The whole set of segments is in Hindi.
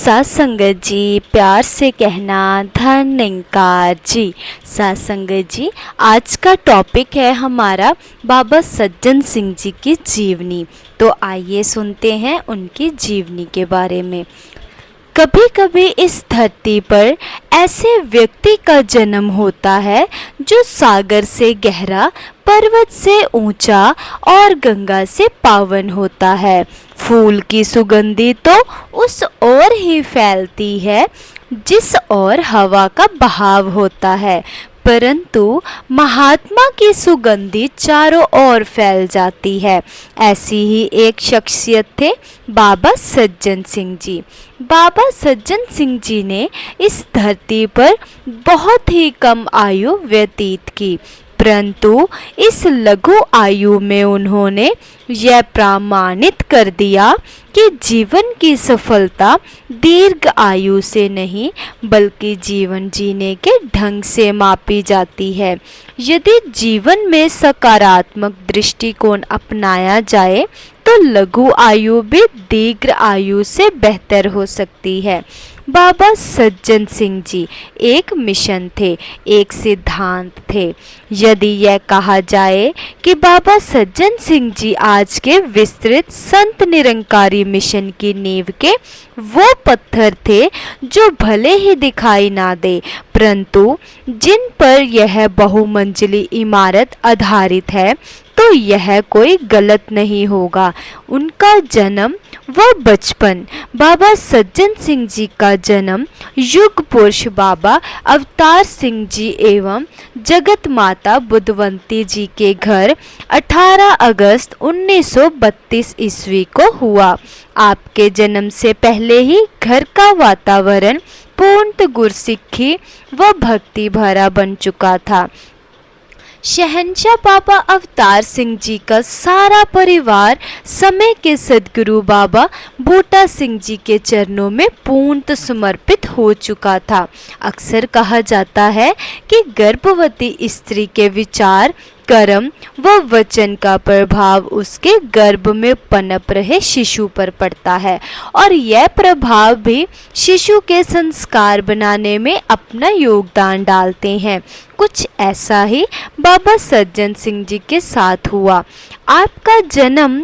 सात संगत जी, प्यार से कहना धन्यकार जी। सात संगत जी, आज का टॉपिक है हमारा बाबा सज्जन सिंह जी की जीवनी। तो आइए सुनते हैं उनकी जीवनी के बारे में। कभी कभी इस धरती पर ऐसे व्यक्ति का जन्म होता है जो सागर से गहरा, पर्वत से ऊंचा और गंगा से पावन होता है। फूल की सुगंधी तो उस ओर ही फैलती है जिस ओर हवा का बहाव होता है, परंतु महात्मा की सुगंधी चारों ओर फैल जाती है। ऐसी ही एक शख्सियत थे बाबा सज्जन सिंह जी। बाबा सज्जन सिंह जी ने इस धरती पर बहुत ही कम आयु व्यतीत की, परंतु इस लघु आयु में उन्होंने यह प्रमाणित कर दिया कि जीवन की सफलता दीर्घ आयु से नहीं बल्कि जीवन जीने के ढंग से मापी जाती है। यदि जीवन में सकारात्मक दृष्टिकोण अपनाया जाए तो लघु आयु भी दीर्घ आयु से बेहतर हो सकती है। बाबा सज्जन सिंह जी एक मिशन थे, एक सिद्धांत थे। यदि यह कहा जाए कि बाबा सज्जन सिंह जी आज के विस्तृत संत निरंकारी मिशन की नींव के वो पत्थर थे जो भले ही दिखाई ना दे, परंतु जिन पर यह बहुमंजिली इमारत आधारित है, तो यह कोई गलत नहीं होगा। उनका जन्म व बचपन। बाबा सज्जन सिंह जी का जन्म युग पुरुष बाबा अवतार सिंह जी एवं जगत माता बुधवंती जी के घर 18 अगस्त 1932 ईस्वी को हुआ। आपके जन्म से पहले ही घर का वातावरण पूर्ण गुरसिक्खी व भक्ति भरा बन चुका था। शहंशाह बाबा अवतार सिंह जी का सारा परिवार समय के सदगुरु बाबा बूटा सिंह जी के चरणों में पूर्ण समर्पित हो चुका था। अक्सर कहा जाता है कि गर्भवती स्त्री के विचार, कर्म व वचन का प्रभाव उसके गर्भ में पनप रहे शिशु पर पड़ता है और यह प्रभाव भी शिशु के संस्कार बनाने में अपना योगदान डालते हैं। कुछ ऐसा ही बाबा सज्जन सिंह जी के साथ हुआ। आपका जन्म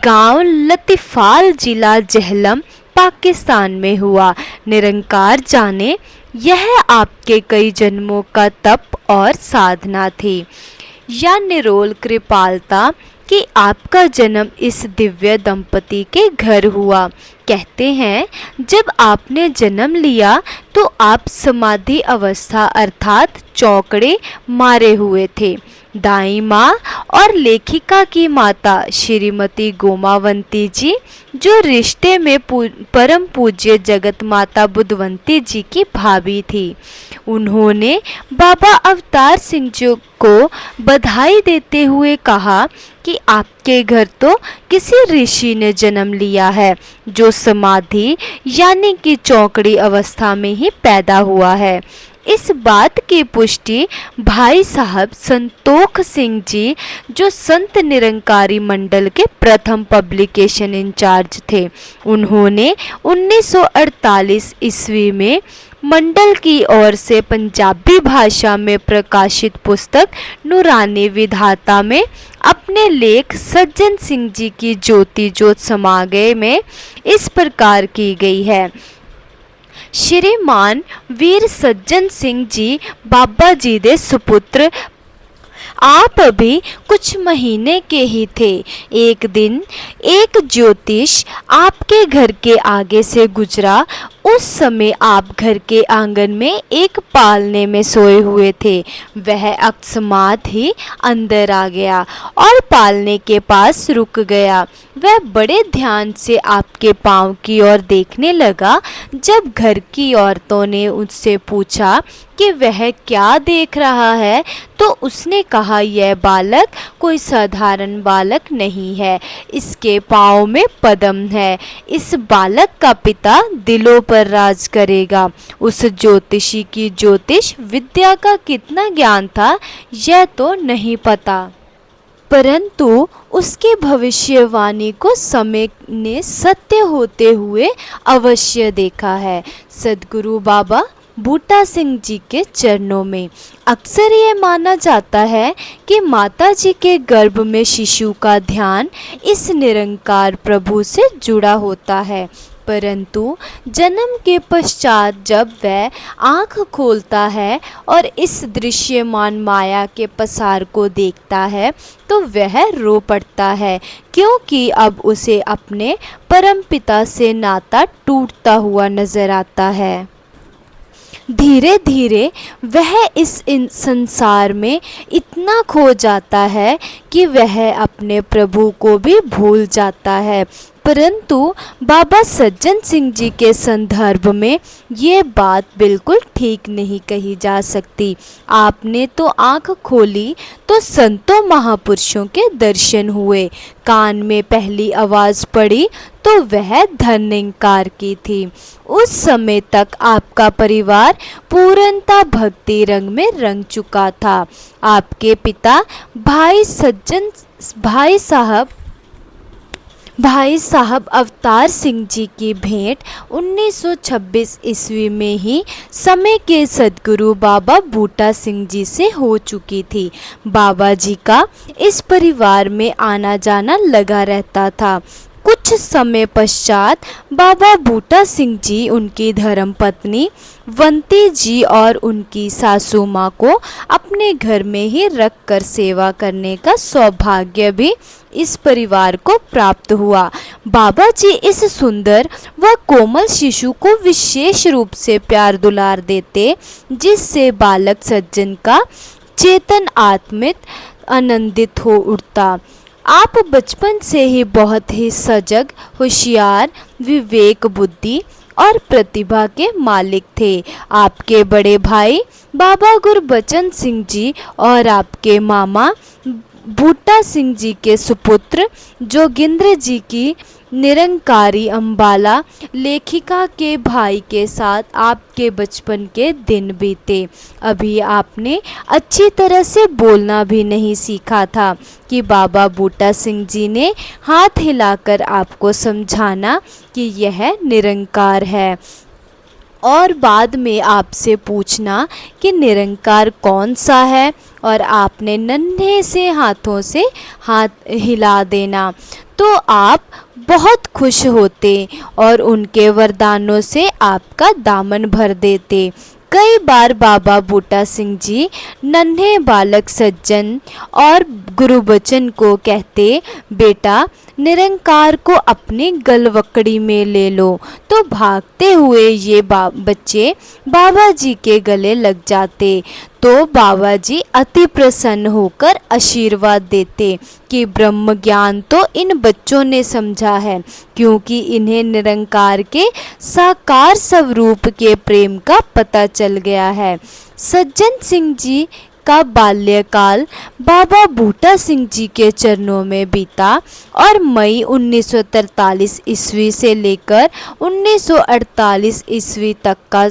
गांव लतीफाल, जिला जेहलम, पाकिस्तान में हुआ। निरंकार जाने यह आपके कई जन्मों का तप और साधना थी या निरोल कृपालता कि आपका जन्म इस दिव्य दंपति के घर हुआ। कहते हैं जब आपने जन्म लिया तो आप समाधि अवस्था अर्थात चौकड़े मारे हुए थे। दाई माँ और लेखिका की माता श्रीमती गोमावंती जी, जो रिश्ते में परम पूज्य जगत माता बुधवंती जी की भाभी थी, उन्होंने बाबा अवतार सिंह जी को बधाई देते हुए कहा कि आपके घर तो किसी ऋषि ने जन्म लिया है जो समाधि यानी कि चौकड़ी अवस्था में ही पैदा हुआ है। इस बात की पुष्टि भाई साहब संतोख सिंह जी, जो संत निरंकारी मंडल के प्रथम पब्लिकेशन इंचार्ज थे, उन्होंने 1948 ईस्वी में मंडल की ओर से पंजाबी भाषा में प्रकाशित पुस्तक नूरानी विधाता में अपने लेख सज्जन सिंह जी की ज्योति ज्योत समा गए में इस प्रकार की गई है। श्रीमान वीर सज्जन सिंह जी बाबा जी दे सुपुत्र, आप अभी कुछ महीने के ही थे। एक दिन एक ज्योतिष आपके घर के आगे से गुजरा। उस समय आप घर के आंगन में एक पालने में सोए हुए थे। वह अकस्मात ही अंदर आ गया और पालने के पास रुक गया। वह बड़े ध्यान से आपके पाँव की ओर देखने लगा। जब घर की औरतों ने उससे पूछा कि वह क्या देख रहा है, तो उसने कहा यह बालक कोई साधारण बालक नहीं है, इसके पाँव में पद्म है। इस बालक का पिता दिलों पर राज करेगा। उस ज्योतिषी की ज्योतिष विद्या का कितना ज्ञान था यह तो नहीं पता। परंतु उसकी भविष्यवाणी को समय ने सत्य होते हुए अवश्य देखा है। सद्गुरु बाबा बूटा सिंह जी के चरणों में। अक्सर ये माना जाता है कि माता जी के गर्भ में शिशु का ध्यान इस निरंकार प्रभु से जुड़ा होता है, परंतु जन्म के पश्चात जब वह आँख खोलता है और इस दृश्यमान माया के पसार को देखता है तो वह रो पड़ता है, क्योंकि अब उसे अपने परमपिता से नाता टूटता हुआ नजर आता है। धीरे धीरे वह इस संसार में इतना खो जाता है कि वह अपने प्रभु को भी भूल जाता है। परंतु बाबा सज्जन सिंह जी के संदर्भ में ये बात बिल्कुल ठीक नहीं कही जा सकती। आपने तो आँख खोली तो संतों महापुरुषों के दर्शन हुए, कान में पहली आवाज़ पड़ी तो वह धन्यंकार की थी। उस समय तक आपका परिवार पूर्णता भक्ति रंग में रंग चुका था। आपके पिता भाई साहब अवतार सिंह जी की भेंट 1926 ईस्वी में ही समय के सद्गुरु बाबा बूटा सिंह जी से हो चुकी थी। बाबा जी का इस परिवार में आना जाना लगा रहता था। कुछ समय पश्चात बाबा बूटा सिंह जी उनकी धर्मपत्नी वंती जी और उनकी सासू माँ को अपने घर में ही रखकर सेवा करने का सौभाग्य भी इस परिवार को प्राप्त हुआ। बाबा जी इस सुंदर व कोमल शिशु को विशेष रूप से प्यार दुलार देते, जिससे बालक सज्जन का चेतन आत्मित आनंदित हो उठता। आप बचपन से ही बहुत ही सजग, होशियार, विवेक बुद्धि और प्रतिभा के मालिक थे। आपके बड़े भाई बाबा गुरबचन सिंह जी और आपके मामा बूटा सिंह जी के सुपुत्र जोगिंद्र जी की निरंकारी अंबाला लेखिका के भाई के साथ आपके बचपन के दिन बीते। अभी आपने अच्छी तरह से बोलना भी नहीं सीखा था कि बाबा बूटा सिंह जी ने हाथ हिलाकर आपको समझाना कि यह निरंकार है, और बाद में आपसे पूछना कि निरंकार कौन सा है, और आपने नन्हे से हाथों से हाथ हिला देना तो आप बहुत खुश होते और उनके वरदानों से आपका दामन भर देते। कई बार बाबा बूटा सिंह जी नन्हे बालक सज्जन और गुरुबचन को कहते, बेटा निरंकार को अपनी गलवकड़ी में ले लो, तो भागते हुए ये बच्चे बाबा जी के गले लग जाते। तो बाबा जी अति प्रसन्न होकर आशीर्वाद देते कि ब्रह्म ज्ञान तो इन बच्चों ने समझा है, क्योंकि इन्हें निरंकार के साकार स्वरूप के प्रेम का पता चल गया है। सज्जन सिंह जी का बाल्यकाल बाबा बूटा सिंह जी के चरणों में बीता और मई 1943 ईस्वी से लेकर 1948 ईस्वी तक का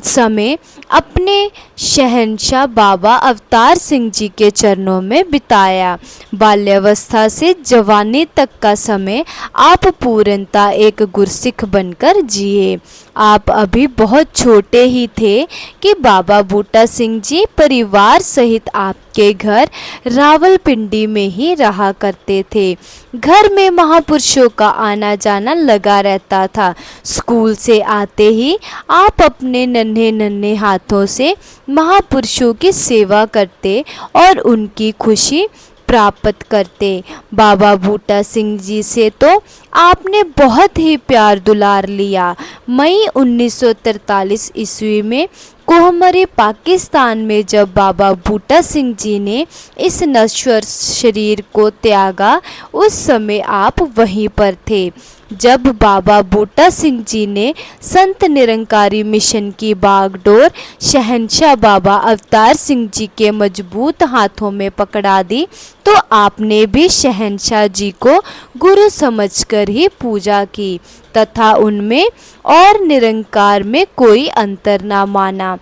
समय अपने शहंशाह बाबा अवतार सिंह जी के चरणों में बिताया। बाल्यावस्था से जवानी तक का समय आप पूर्णता एक गुरसिख बनकर जिए। आप अभी बहुत छोटे ही थे कि बाबा बूटा सिंह जी परिवार सहित आपके घर रावलपिंडी में ही रहा करते थे। घर में महापुरुषों का आना जाना लगा रहता था। स्कूल से आते ही आप अपने नन्हे नन्हे हाथों से महापुरुषों की सेवा करते और उनकी खुशी प्राप्त करते। बाबा बूटा सिंह जी से तो आपने बहुत ही प्यार दुलार लिया। मई 1943 ईस्वी में कोहमरे पाकिस्तान में जब बाबा बूटा सिंह जी ने इस नश्वर शरीर को त्यागा, उस समय आप वहीं पर थे। जब बाबा बूटा सिंह जी ने संत निरंकारी मिशन की बागडोर शहंशाह बाबा अवतार सिंह जी के मजबूत हाथों में पकड़ा दी, तो आपने भी शहंशाह जी को गुरु समझकर ही पूजा की तथा उनमें और निरंकार में कोई अंतर ना माना।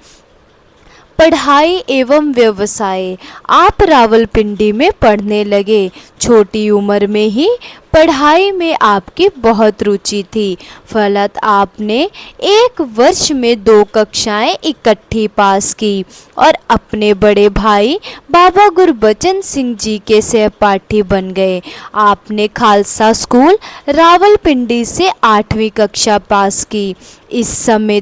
पढ़ाई एवं व्यवसाय। आप रावलपिंडी में पढ़ने लगे। छोटी उम्र में ही पढ़ाई में आपकी बहुत रुचि थी, फलत आपने एक वर्ष में 2 कक्षाएं इकट्ठी पास की और अपने बड़े भाई बाबा गुरबचन सिंह जी के सहपाठी बन गए। आपने खालसा स्कूल रावलपिंडी से 8वीं कक्षा पास की। इस समय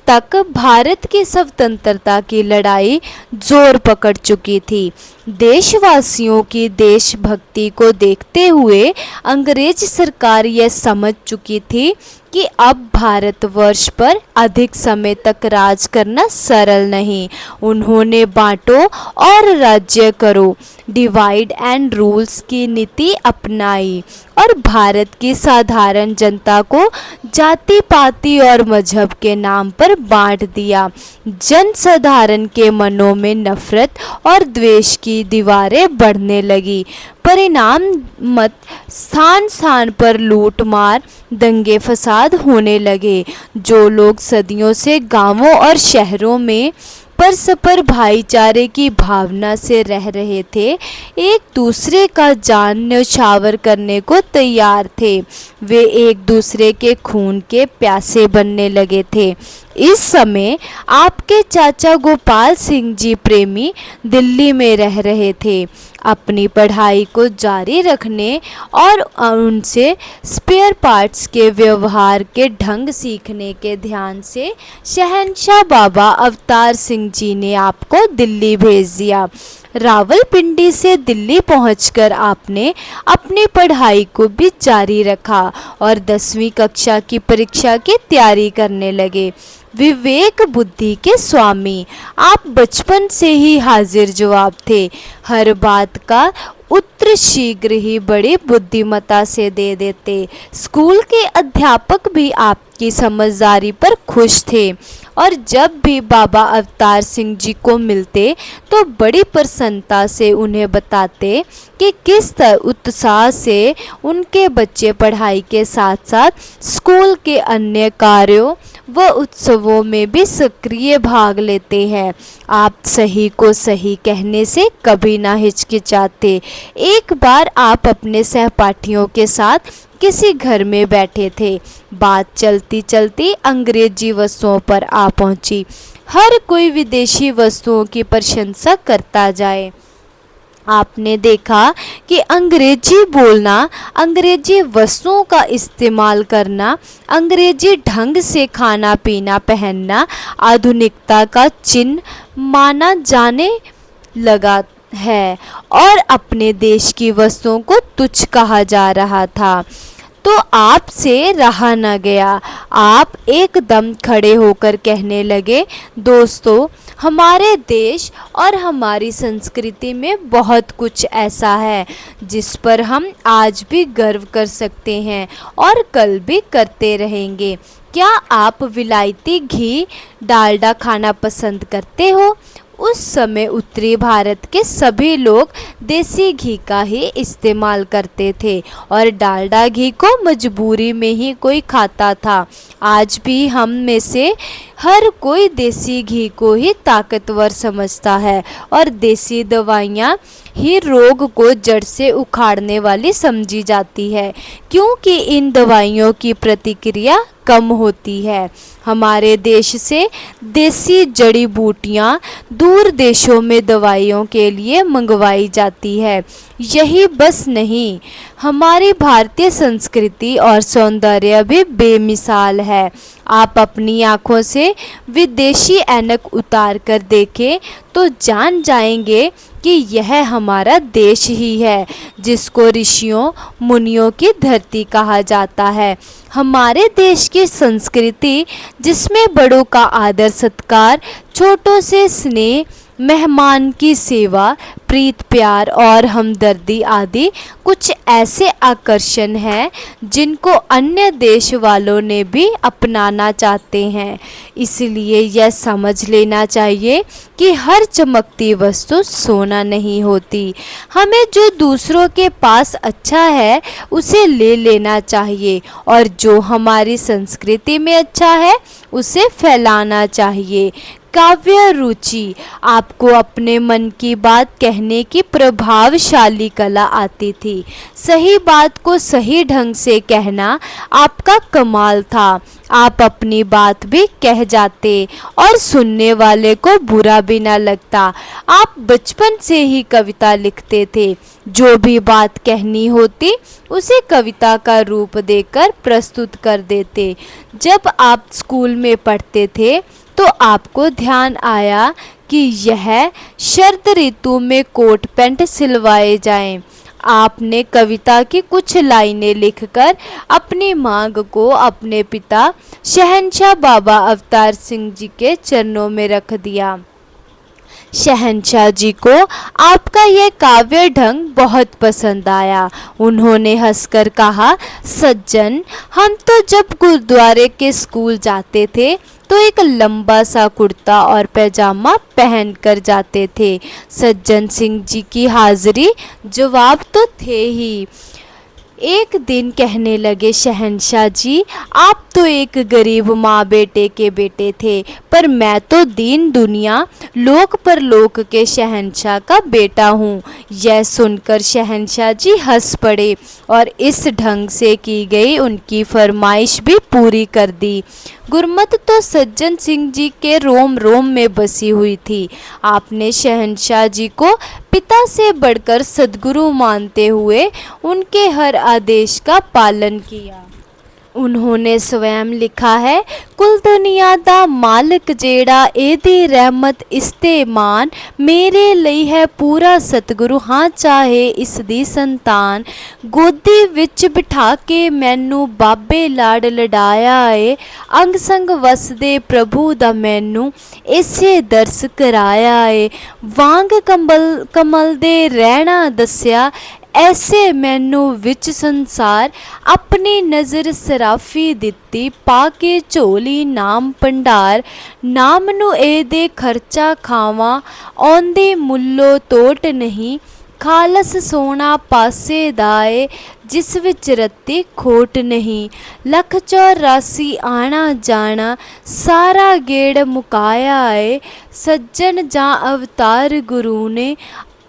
तक भारत की स्वतंत्रता की लड़ाई जोर पकड़ चुकी थी। देशवासियों की देशभक्ति को देखते हुए अंग्रेज सरकार यह समझ चुकी थी कि अब भारतवर्ष पर अधिक समय तक राज करना सरल नहीं। उन्होंने बांटो और राज्य करो, डिवाइड एंड रूल्स की नीति अपनाई और भारत की साधारण जनता को जाति पाति और मजहब के नाम पर बांट दिया। जनसाधारण के मनों में नफरत और द्वेष की दीवारें बढ़ने लगी। परिणाम मत स्थान स्थान पर लूट मार, दंगे फसाद होने लगे। जो लोग सदियों से गांवों और शहरों में परस्पर भाईचारे की भावना से रह रहे थे, एक दूसरे का जान न्यौछावर करने को तैयार थे। वे एक दूसरे के खून के प्यासे बनने लगे थे। इस समय आपके चाचा गोपाल सिंह जी प्रेमी दिल्ली में रह रहे थे। अपनी पढ़ाई को जारी रखने और उनसे स्पेयर पार्ट्स के व्यवहार के ढंग सीखने के ध्यान से शहंशाह बाबा अवतार सिंह जी ने आपको दिल्ली भेज दिया। रावलपिंडी से दिल्ली पहुंचकर आपने अपनी पढ़ाई को भी जारी रखा और 10वीं कक्षा की परीक्षा की तैयारी करने लगे। विवेक बुद्धि के स्वामी, आप बचपन से ही हाजिर जवाब थे। हर बात का उत्तर शीघ्र ही बड़ी बुद्धिमत्ता से दे देते। स्कूल के अध्यापक भी आपकी समझदारी पर खुश थे और जब भी बाबा अवतार सिंह जी को मिलते तो बड़ी प्रसन्नता से उन्हें बताते कि किस उत्साह से उनके बच्चे पढ़ाई के साथ साथ स्कूल के अन्य कार्यों व उत्सवों में भी सक्रिय भाग लेते हैं। आप सही को सही कहने से कभी ना हिचकिचाते। एक बार आप अपने सहपाठियों के साथ किसी घर में बैठे थे। बात चलती चलती अंग्रेजी वस्तुओं पर आ पहुंची। हर कोई विदेशी वस्तुओं की प्रशंसा करता जाए। आपने देखा कि अंग्रेजी बोलना, अंग्रेजी वस्तुओं का इस्तेमाल करना, अंग्रेजी ढंग से खाना पीना पहनना आधुनिकता का चिन्ह माना जाने लगा है और अपने देश की वस्तुओं को तुच्छ कहा जा रहा था। तो आपसे रहा न गया। आप एकदम खड़े होकर कहने लगे, दोस्तों, हमारे देश और हमारी संस्कृति में बहुत कुछ ऐसा है जिस पर हम आज भी गर्व कर सकते हैं और कल भी करते रहेंगे। क्या आप विलायती घी डालडा खाना पसंद करते हो? उस समय उत्तरी भारत के सभी लोग देसी घी का ही इस्तेमाल करते थे और डालडा घी को मजबूरी में ही कोई खाता था। आज भी हम में से हर कोई देसी घी को ही ताकतवर समझता है और देसी दवाइयाँ ही रोग को जड़ से उखाड़ने वाली समझी जाती है, क्योंकि इन दवाइयों की प्रतिक्रिया कम होती है। हमारे देश से देसी जड़ी बूटियाँ दूर देशों में दवाइयों के लिए मंगवाई जाती है। यही बस नहीं, हमारी भारतीय संस्कृति और सौंदर्य भी बेमिसाल है। आप अपनी आँखों से विदेशी ऐनक उतार कर देखें तो जान जाएंगे कि यह हमारा देश ही है जिसको ऋषियों मुनियों की धरती कहा जाता है। हमारे देश की संस्कृति जिसमें बड़ों का आदर सत्कार, छोटों से स्नेह, मेहमान की सेवा, प्रीत प्यार और हमदर्दी आदि कुछ ऐसे आकर्षण हैं जिनको अन्य देश वालों ने भी अपनाना चाहते हैं। इसलिए यह समझ लेना चाहिए कि हर चमकती वस्तु सोना नहीं होती। हमें जो दूसरों के पास अच्छा है उसे ले लेना चाहिए और जो हमारी संस्कृति में अच्छा है उसे फैलाना चाहिए। काव्य रुचि आपको अपने मन की बात कहने की प्रभावशाली कला आती थी। सही बात को सही ढंग से कहना आपका कमाल था। आप अपनी बात भी कह जाते और सुनने वाले को बुरा भी ना लगता। आप बचपन से ही कविता लिखते थे। जो भी बात कहनी होती उसे कविता का रूप देकर प्रस्तुत कर देते। जब आप स्कूल में पढ़ते थे तो आपको ध्यान आया कि यह शरद ऋतु में कोट पैंट सिलवाए जाएं। आपने कविता की कुछ लाइनें लिखकर अपनी मांग को अपने पिता शहंशाह बाबा अवतार सिंह जी के चरणों में रख दिया। शहंशाह जी को आपका यह काव्य ढंग बहुत पसंद आया। उन्होंने हंसकर कहा, सज्जन, हम तो जब गुरुद्वारे के स्कूल जाते थे तो एक लंबा सा कुर्ता और पैजामा पहन कर जाते थे। सज्जन सिंह जी की हाजिरी जवाब तो थे ही। एक दिन कहने लगे, शहंशाह जी, आप तो एक गरीब माँ बेटे के बेटे थे, पर मैं तो दीन दुनिया लोक परलोक के शहंशाह का बेटा हूँ। यह सुनकर शहंशाह जी हंस पड़े और इस ढंग से की गई उनकी फरमाइश भी पूरी कर दी। गुरमत तो सज्जन सिंह जी के रोम रोम में बसी हुई थी। आपने शहंशाह जी को पिता से बढ़कर सद्गुरु मानते हुए उनके हर आदेश का पालन किया। उन्होंने स्वयं लिखा है, कुल दुनिया दा मालिक जेड़ा एदी रहमत इस्तेमान मेरे ਲਈ है पूरा सतगुरु हाँ चाहे इस दी संतान। गोदी विच बिठा के मैनू बाबे लाड लडाया ਏ अंग संग वसदे प्रभु दा मैनू इसे दर्श कराया ਏ वांग कमल दे रहना दस्या ऐसे मैनू विच संसार अपनी नज़र सराफी दिती पाके झोली नाम भंडार नाम नू ए दे खर्चा खावा औंदे मुल्लो तोट नहीं खालस सोना पासे दाए जिस विच रत्ती खोट नहीं लख 84 आना जाना सारा गेड़ मुकाया है सज्जन जा अवतार गुरु ने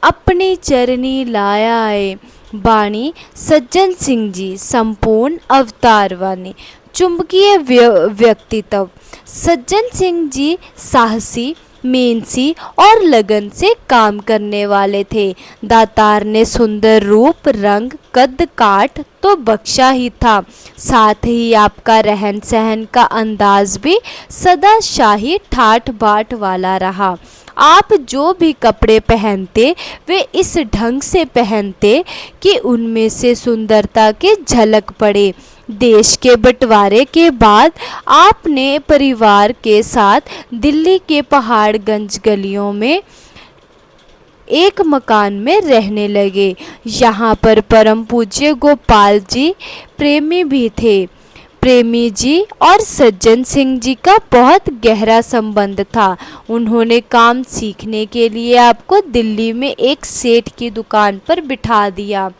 अपनी चरनी लाया है। बाणी सज्जन सिंह जी संपूर्ण अवतारवाणी। चुंबकीय व्यक्तित्व। सज्जन सिंह जी साहसी मेहनती और लगन से काम करने वाले थे। दातार ने सुंदर रूप रंग कद काठ तो बख्शा ही था, साथ ही आपका रहन सहन का अंदाज भी सदा शाही ठाठ बाट वाला रहा। आप जो भी कपड़े पहनते वे इस ढंग से पहनते कि उनमें से सुंदरता की झलक पड़े। देश के बंटवारे के बाद आपने परिवार के साथ दिल्ली के पहाड़गंज गलियों में एक मकान में रहने लगे। यहाँ पर परम पूज्य गोपाल जी प्रेमी भी थे। प्रेमी जी और सज्जन सिंह जी का बहुत गहरा संबंध था। उन्होंने काम सीखने के लिए आपको दिल्ली में एक सेठ की दुकान पर बिठा दिया।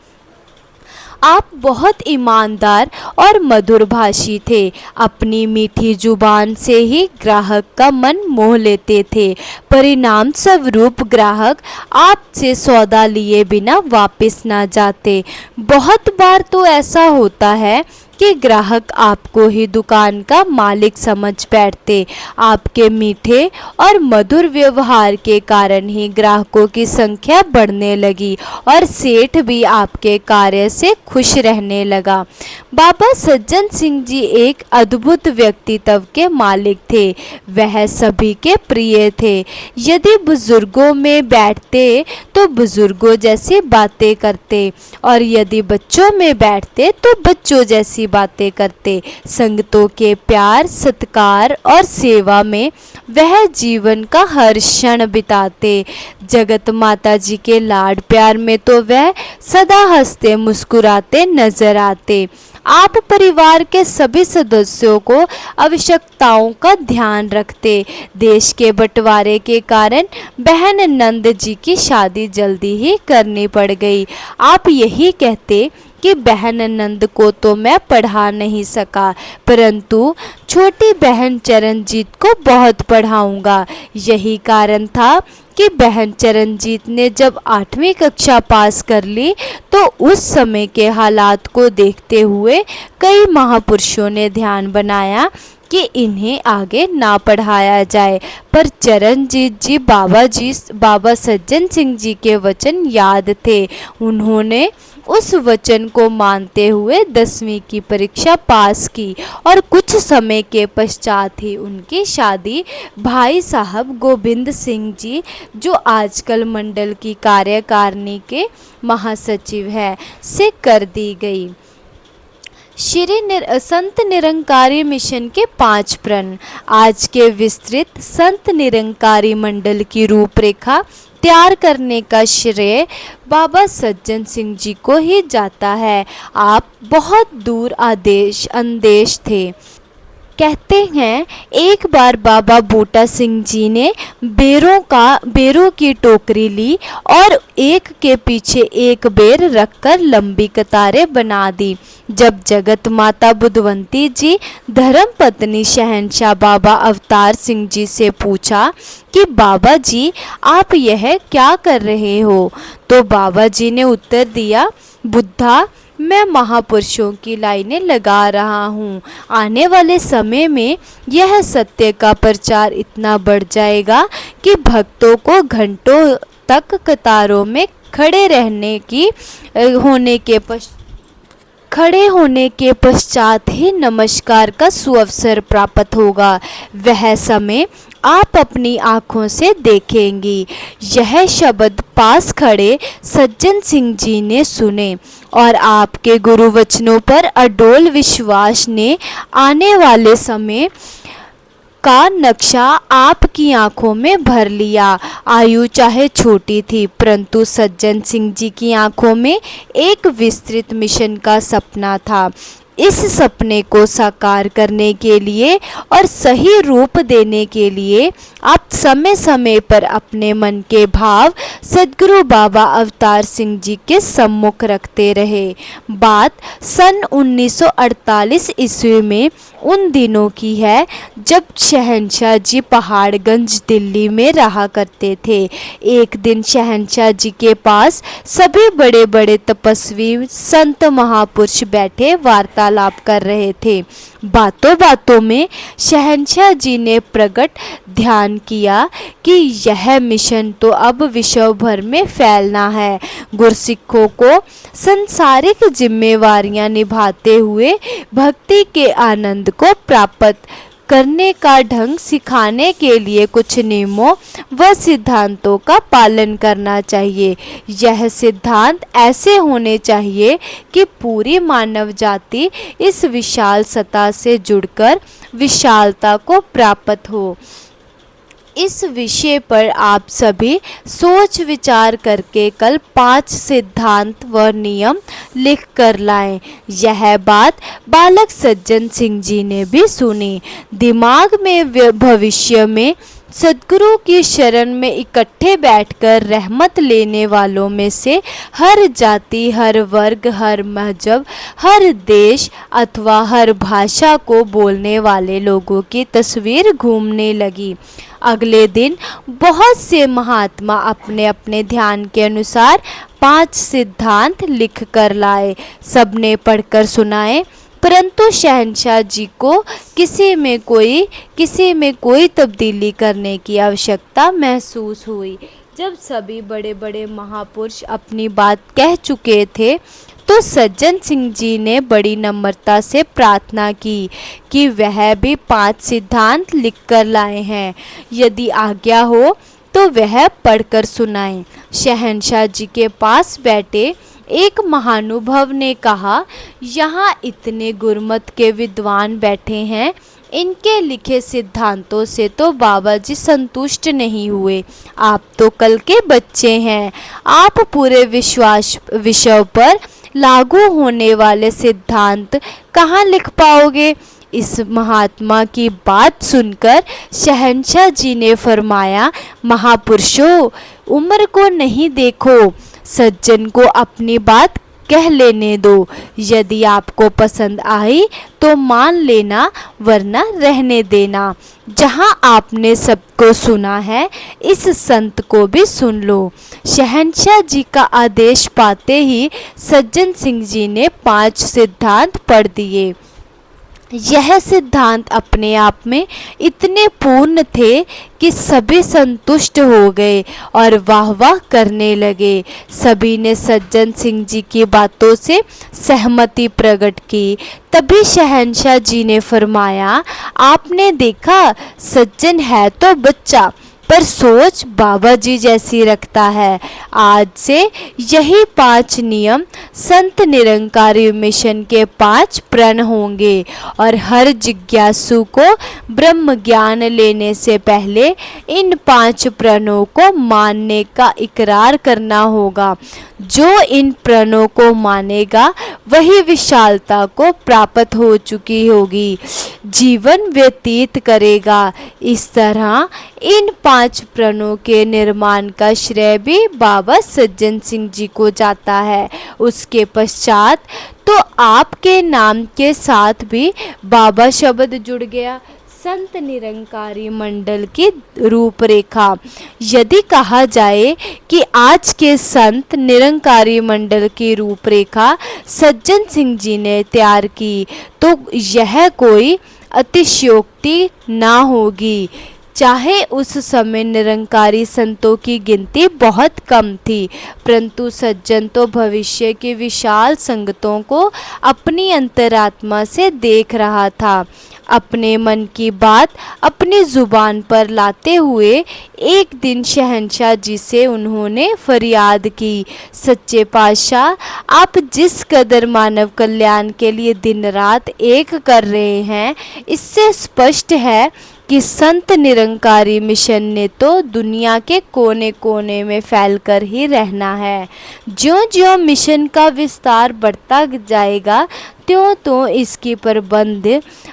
आप बहुत ईमानदार और मधुरभाषी थे। अपनी मीठी जुबान से ही ग्राहक का मन मोह लेते थे। परिणाम स्वरूप ग्राहक आपसे सौदा लिए बिना वापस ना जाते। बहुत बार तो ऐसा होता है कि ग्राहक आपको ही दुकान का मालिक समझ बैठते। आपके मीठे और मधुर व्यवहार के कारण ही ग्राहकों की संख्या बढ़ने लगी और सेठ भी आपके कार्य से खुश रहने लगा। बाबा सज्जन सिंह जी एक अद्भुत व्यक्तित्व के मालिक थे। वह सभी के प्रिय थे। यदि बुजुर्गों में बैठते तो बुजुर्गों जैसी बातें करते और यदि बच्चों में बैठते तो बच्चों जैसी सी बातें करते। संगतों के प्यार सत्कार और सेवा में वह जीवन का हर क्षण बिताते। जगत माता जी के लाड प्यार में तो वह सदा हंसते मुस्कुराते नजर आते। आप परिवार के सभी सदस्यों को आवश्यकताओं का ध्यान रखते। देश के बंटवारे के कारण बहन नंद जी की शादी जल्दी ही करनी पड़ गई। आप यही कहते कि बहन नंद को तो मैं पढ़ा नहीं सका, परंतु छोटी बहन चरणजीत को बहुत पढ़ाऊंगा। यही कारण था कि बहन चरणजीत ने जब 8वीं कक्षा पास कर ली तो उस समय के हालात को देखते हुए कई महापुरुषों ने ध्यान बनाया कि इन्हें आगे ना पढ़ाया जाए, पर चरणजीत जी बाबा सज्जन सिंह जी के वचन याद थे। उन्होंने उस वचन को मानते हुए 10वीं की परीक्षा पास की और कुछ समय के पश्चात ही उनकी शादी भाई साहब गोविंद सिंह जी, जो आजकल मंडल की कार्यकारिणी के महासचिव है, से कर दी गई। संत निरंकारी मिशन के 5 प्रण। आज के विस्तृत संत निरंकारी मंडल की रूपरेखा तैयार करने का श्रेय बाबा सज्जन सिंह जी को ही जाता है। आप बहुत दूर अंदेश थे। कहते हैं एक बार बाबा बूटा सिंह जी ने बेरों की टोकरी ली और एक के पीछे एक बेर रखकर लंबी कतारें बना दी। जब जगत माता बुधवंती जी धर्म पत्नी शहंशाह बाबा अवतार सिंह जी से पूछा कि बाबा जी आप यह क्या कर रहे हो, तो बाबा जी ने उत्तर दिया, बुद्धा मैं महापुरुषों की लाइनें लगा रहा हूँ। आने वाले समय में यह सत्य का प्रचार इतना बढ़ जाएगा कि भक्तों को घंटों तक कतारों में खड़े होने के पश्चात ही नमस्कार का सुअवसर प्राप्त होगा। वह समय आप अपनी आँखों से देखेंगी। यह शब्द पास खड़े सज्जन सिंह जी ने सुने और आपके गुरु वचनों पर अडोल विश्वास ने आने वाले समय का नक्शा आपकी आंखों में भर लिया। आयु चाहे छोटी थी, परंतु सज्जन सिंह जी की आंखों में एक विस्तृत मिशन का सपना था। इस सपने को साकार करने के लिए और सही रूप देने के लिए आप समय समय पर अपने मन के भाव सद्गुरु बाबा अवतार सिंह जी के सम्मुख रखते रहे। बात सन 1948 ईस्वी में उन दिनों की है जब शहंशाह जी पहाड़गंज दिल्ली में रहा करते थे। एक दिन शहंशाह जी के पास सभी बड़े बड़े तपस्वी संत महापुरुष बैठे वार्तालाप कर रहे थे। बातों बातों में शहंशाह जी ने प्रकट ध्यान किया कि यह मिशन तो अब विश्व भर में फैलना है। गुरसिखों को संसारिक जिम्मेवारियां निभाते हुए भक्ति के आनंद को प्राप्त करने का ढंग सिखाने के लिए कुछ नियमों व सिद्धांतों का पालन करना चाहिए। यह सिद्धांत ऐसे होने चाहिए कि पूरी मानव जाति इस विशाल सत्ता से जुड़कर विशालता को प्राप्त हो। इस विषय पर आप सभी सोच विचार करके कल 5 सिद्धांत व नियम लिख कर लाएं। यह बात बालक सज्जन सिंह जी ने भी सुनी। दिमाग में भविष्य में सद्गुरु की शरण में इकट्ठे बैठकर रहमत लेने वालों में से हर जाति, हर वर्ग, हर मजहब, हर देश अथवा हर भाषा को बोलने वाले लोगों की तस्वीर घूमने लगी। अगले दिन बहुत से महात्मा अपने अपने ध्यान के अनुसार 5 सिद्धांत लिख कर लाए। सबने पढ़कर सुनाए, परंतु शहंशाह जी को किसी में कोई तब्दीली करने की आवश्यकता महसूस हुई। जब सभी बड़े बड़े महापुरुष अपनी बात कह चुके थे तो सज्जन सिंह जी ने बड़ी नम्रता से प्रार्थना की कि वह भी 5 सिद्धांत लिख कर लाए हैं। यदि आज्ञा हो तो वह पढ़कर सुनाएं। शहंशाह जी के पास बैठे एक महानुभव ने कहा, यहाँ इतने गुरमत के विद्वान बैठे हैं, इनके लिखे सिद्धांतों से तो बाबा जी संतुष्ट नहीं हुए। आप तो कल के बच्चे हैं, आप पूरे विश्व पर लागू होने वाले सिद्धांत कहाँ लिख पाओगे। इस महात्मा की बात सुनकर शहंशाह जी ने फरमाया, महापुरुषों, उम्र को नहीं देखो, सज्जन को अपनी बात कह लेने दो। यदि आपको पसंद आई तो मान लेना, वरना रहने देना। जहाँ आपने सबको सुना है, इस संत को भी सुन लो। शहंशाह जी का आदेश पाते ही सज्जन सिंह जी ने 5 सिद्धांत पढ़ दिए। यह सिद्धांत अपने आप में इतने पूर्ण थे कि सभी संतुष्ट हो गए और वाह वाह करने लगे। सभी ने सज्जन सिंह जी की बातों से सहमति प्रकट की। तभी शहंशाह जी ने फरमाया, आपने देखा, सज्जन है तो बच्चा, पर सोच बाबा जी जैसी रखता है। आज से यही 5 नियम संत निरंकारी मिशन के 5 प्रण होंगे और हर जिज्ञासु को ब्रह्म ज्ञान लेने से पहले इन 5 प्रणों को मानने का इकरार करना होगा। जो इन प्रणों को मानेगा वही विशालता को प्राप्त हो चुकी होगी, जीवन व्यतीत करेगा। इस तरह इन 5 प्रणों के निर्माण का श्रेय भी बाबा सज्जन सिंह जी को जाता है। उसके पश्चात तो आपके नाम के साथ भी बाबा शब्द जुड़ गया। संत निरंकारी मंडल की रूपरेखा। यदि कहा जाए कि आज के संत निरंकारी मंडल की रूपरेखा सज्जन सिंह जी ने तैयार की, तो यह कोई अतिशयोक्ति ना होगी। चाहे उस समय निरंकारी संतों की गिनती बहुत कम थी, परंतु सज्जन तो भविष्य की विशाल संगतों को अपनी अंतरात्मा से देख रहा था। अपने मन की बात अपनी जुबान पर लाते हुए एक दिन शहंशाह जी से उन्होंने फरियाद की, सच्चे पातशाह, आप जिस कदर मानव कल्याण के लिए दिन रात एक कर रहे हैं, इससे स्पष्ट है कि संत निरंकारी मिशन ने तो दुनिया के कोने कोने में फैलकर ही रहना है। ज्यों-ज्यों मिशन का विस्तार बढ़ता जाएगा, त्यों इसकी प्रबंध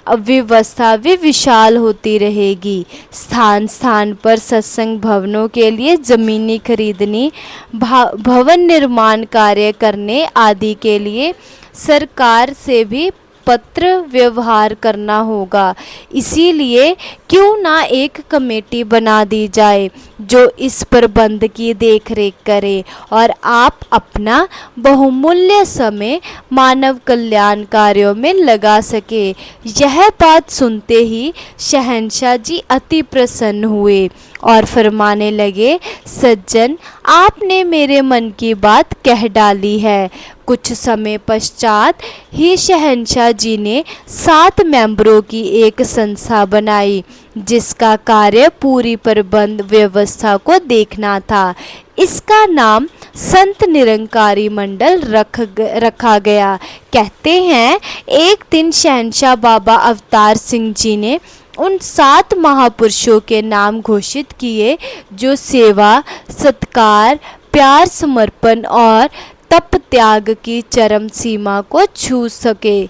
व्यवस्था भी विशाल होती रहेगी। स्थान स्थान पर सत्संग भवनों के लिए जमीनी खरीदनी, भवन निर्माण कार्य करने आदि के लिए सरकार से भी पत्र व्यवहार करना होगा। इसीलिए क्यों ना एक कमेटी बना दी जाए जो इस प्रबंध की देखरेख करे और आप अपना बहुमूल्य समय मानव कल्याण कार्यों में लगा सके। यह बात सुनते ही शहंशाह जी अति प्रसन्न हुए और फरमाने लगे, सज्जन, आपने मेरे मन की बात कह डाली है। कुछ समय पश्चात ही शहंशाह जी ने 7 मेंबरों की एक संस्था बनाई, जिसका कार्य पूरी प्रबंध व्यवस्था को देखना था। इसका नाम संत निरंकारी मंडल रखा गया। कहते हैं, एक दिन शहंशाह बाबा अवतार सिंह जी ने उन 7 महापुरुषों के नाम घोषित किए जो सेवा, सत्कार, प्यार, समर्पण और तप त्याग की चरम सीमा को छू सके।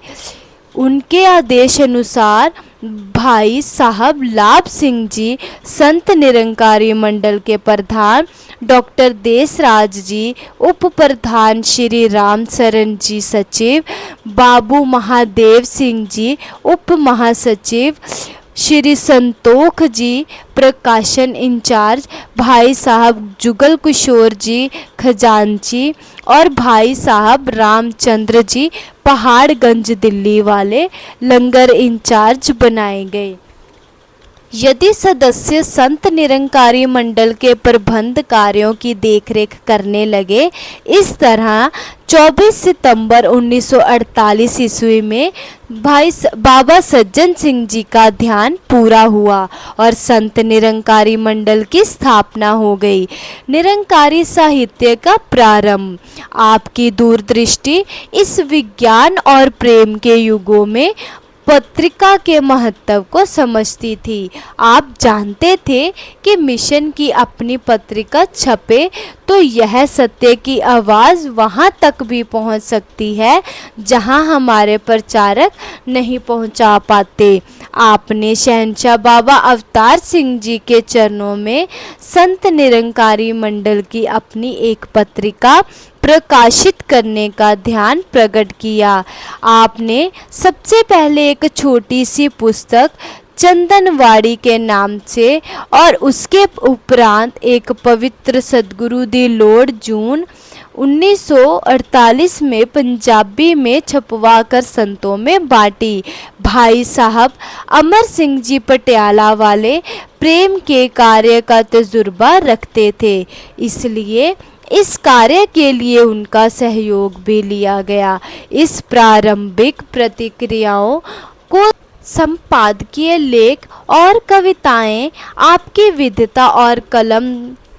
उनके आदेश अनुसार भाई साहब लाभ सिंह जी संत निरंकारी मंडल के प्रधान, डॉक्टर देसराज जी उप प्रधान, श्री राम शरण जी सचिव, बाबू महादेव सिंह जी उप महासचिव, श्री संतोख जी प्रकाशन इंचार्ज, भाई साहब जुगल किशोर जी खजांची और भाई साहब रामचंद्र जी पहाड़गंज दिल्ली वाले लंगर इंचार्ज बनाए गए। यदि सदस्य संत निरंकारी मंडल के प्रबंध कार्यों की देखरेख करने लगे। इस तरह 24 सितंबर 1948 ईस्वी में बाबा सज्जन सिंह जी का ध्यान पूरा हुआ और संत निरंकारी मंडल की स्थापना हो गई। निरंकारी साहित्य का प्रारंभ। आपकी दूरदृष्टि इस विज्ञान और प्रेम के युगों में पत्रिका के महत्व को समझती थी। आप जानते थे कि मिशन की अपनी पत्रिका छपे तो यह सत्य की आवाज़ वहाँ तक भी पहुँच सकती है जहाँ हमारे प्रचारक नहीं पहुँचा पाते। आपने शहंशाह बाबा अवतार सिंह जी के चरणों में संत निरंकारी मंडल की अपनी एक पत्रिका प्रकाशित करने का ध्यान प्रकट किया। आपने सबसे पहले एक छोटी सी पुस्तक चंदनवाड़ी के नाम से और उसके उपरांत एक पवित्र सदगुरु दी लॉर्ड जून 1948 में पंजाबी में छपवा कर संतों में बांटी। भाई साहब अमर सिंह जी पटियाला वाले प्रेम के कार्य का तजुर्बा रखते थे, इसलिए इस कार्य के लिए उनका सहयोग भी लिया गया। इस प्रारंभिक प्रतिक्रियाओं को संपादकीय लेख और कविताएं आपकी विद्वता और कलम